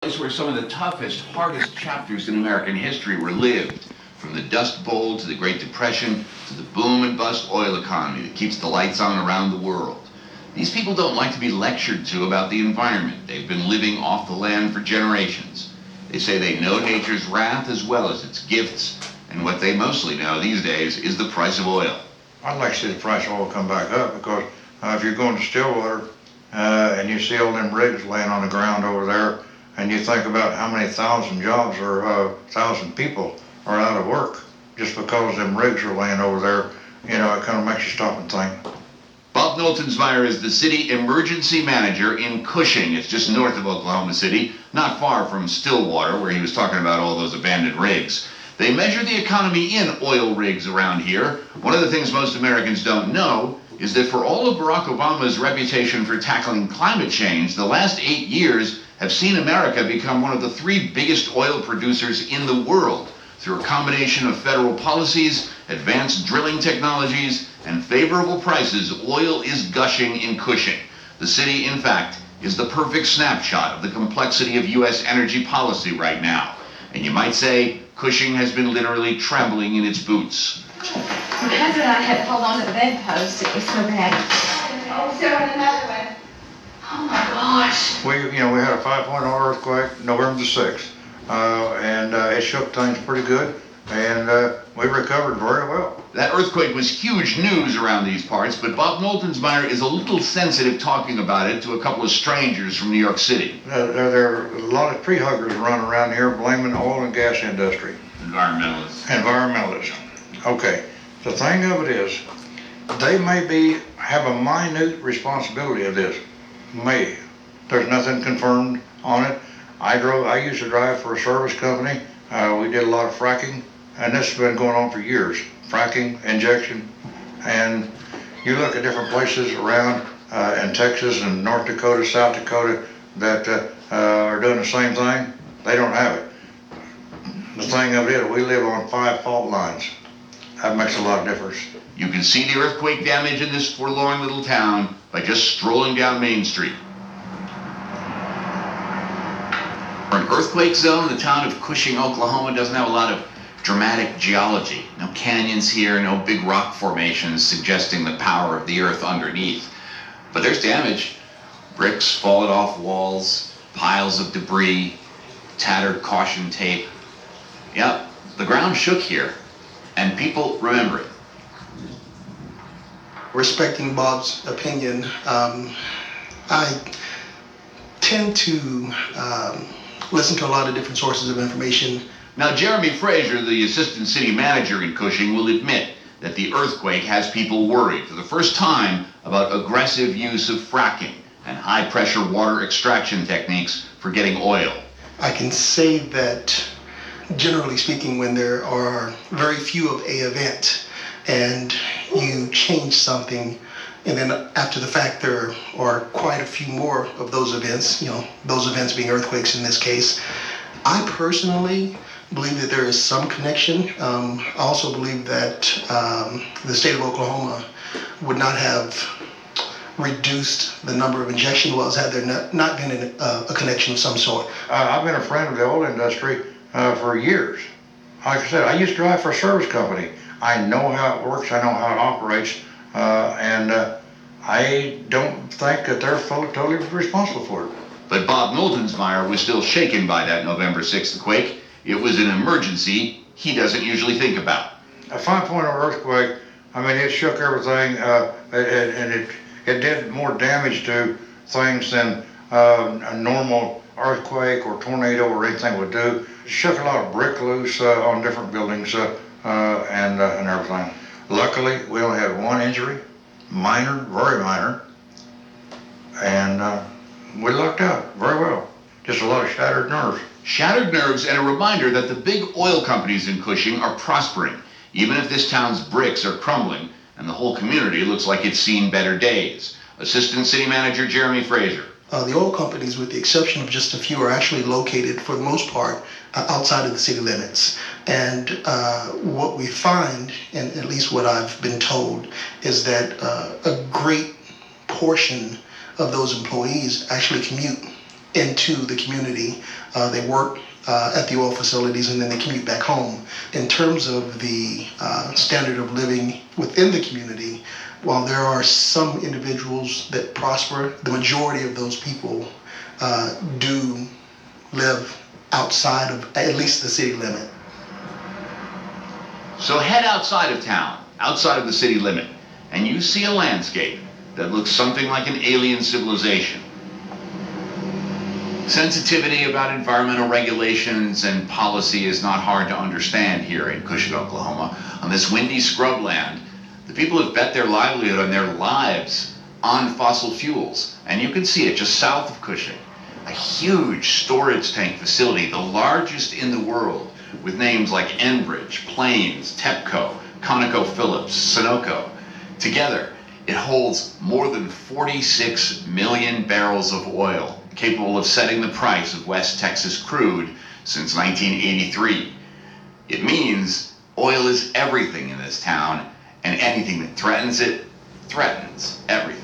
Place where some of the toughest, hardest chapters in American history were lived, from the Dust Bowl to the Great Depression to the boom and bust oil economy that keeps the lights on around the world. These people don't like to be lectured to about the environment. They've been living off the land for generations. They say they know nature's wrath as well as its gifts, and what they mostly know these days is the price of oil. I'd like to see the price of oil come back up because if you're going to Stillwater and you see all them rigs laying on the ground over there, and you think about how many thousand jobs or thousand people are out of work just because them rigs are laying over there, you know, it kind of makes you stop and think. Bob Noltensmeyer is the city emergency manager in Cushing. It's just north of Oklahoma City, not far from Stillwater, where he was talking about all those abandoned rigs. They measure the economy in oil rigs around here. One of the things most Americans don't know is that for all of Barack Obama's reputation for tackling climate change, the last 8 years have seen America become one of the 3 biggest oil producers in the world through a combination of federal policies, advanced drilling technologies, and favorable prices. Oil is gushing in Cushing. The city, in fact, is the perfect snapshot of the complexity of U.S. energy policy right now. And you might say Cushing has been literally trembling in its boots. Because I had to hold on to the bedpost, it was so bad. Oh, Sarah, another one. Oh my gosh. We had a 5.0 earthquake November the 6th, and it shook things pretty good, and we recovered very well. That earthquake was huge news around these parts, but Bob Noltensmeyer is a little sensitive talking about it to a couple of strangers from New York City. There are a lot of tree huggers running around here blaming the oil and gas industry. Environmentalists. Okay. The thing of it is, they have a minute responsibility of this. May. There's nothing confirmed on it. I used to drive for a service company. We did a lot of fracking, and this has been going on for years. Fracking, injection, and you look at different places around in Texas and North Dakota, South Dakota that are doing the same thing. They don't have it. The thing of it is, we live on 5 fault lines. That makes a lot of difference. You can see the earthquake damage in this forlorn little town by just strolling down Main Street. For an earthquake zone, the town of Cushing, Oklahoma doesn't have a lot of dramatic geology. No canyons here, no big rock formations suggesting the power of the earth underneath. But there's damage. Bricks falling off walls, piles of debris, tattered caution tape. Yep, the ground shook here, and people remember it. Respecting Bob's opinion, I tend to listen to a lot of different sources of information. Now, Jeremy Fraser, the assistant city manager in Cushing, will admit that the earthquake has people worried for the first time about aggressive use of fracking and high-pressure water extraction techniques for getting oil. I can say that, generally speaking, when there are very few of a event and you change something, and then after the fact there are quite a few more of those events, those events being earthquakes in this case, I personally believe that there is some connection. I also believe that the state of Oklahoma would not have reduced the number of injection wells had there not been a connection of some sort. I've been a friend of the oil industry for years. Like I said, I used to drive for a service company. I know how it works, I know how it operates, and I don't think that they're totally responsible for it. But Bob Noltensmeyer was still shaken by that November 6th quake. It was an emergency he doesn't usually think about. A 5.0 earthquake, I mean, it shook everything, and it did more damage to things than a normal earthquake or tornado or anything would do. It shook a lot of brick loose on different buildings and everything. Luckily, we only had 1 injury, minor, very minor, and we lucked out very well. Just a lot of shattered nerves. Shattered nerves and a reminder that the big oil companies in Cushing are prospering, even if this town's bricks are crumbling and the whole community looks like it's seen better days. Assistant City Manager Jeremy Fraser. The oil companies, with the exception of just a few, are actually located, for the most part, outside of the city limits. And what we find, and at least what I've been told, is that a great portion of those employees actually commute into the community. They work at the oil facilities and then they commute back home. In terms of the standard of living within the community, while there are some individuals that prosper, the majority of those people do live outside of at least the city limit. So head outside of town, outside of the city limit, and you see a landscape that looks something like an alien civilization. Sensitivity about environmental regulations and policy is not hard to understand here in Cushing, Oklahoma. On this windy scrubland, the people have bet their livelihood on their lives on fossil fuels. And you can see it just south of Cushing. A huge storage tank facility, the largest in the world, with names like Enbridge, Plains, TEPCO, ConocoPhillips, Sunoco. Together, it holds more than 46 million barrels of oil, capable of setting the price of West Texas crude since 1983. It means oil is everything in this town, and anything that threatens it threatens everything.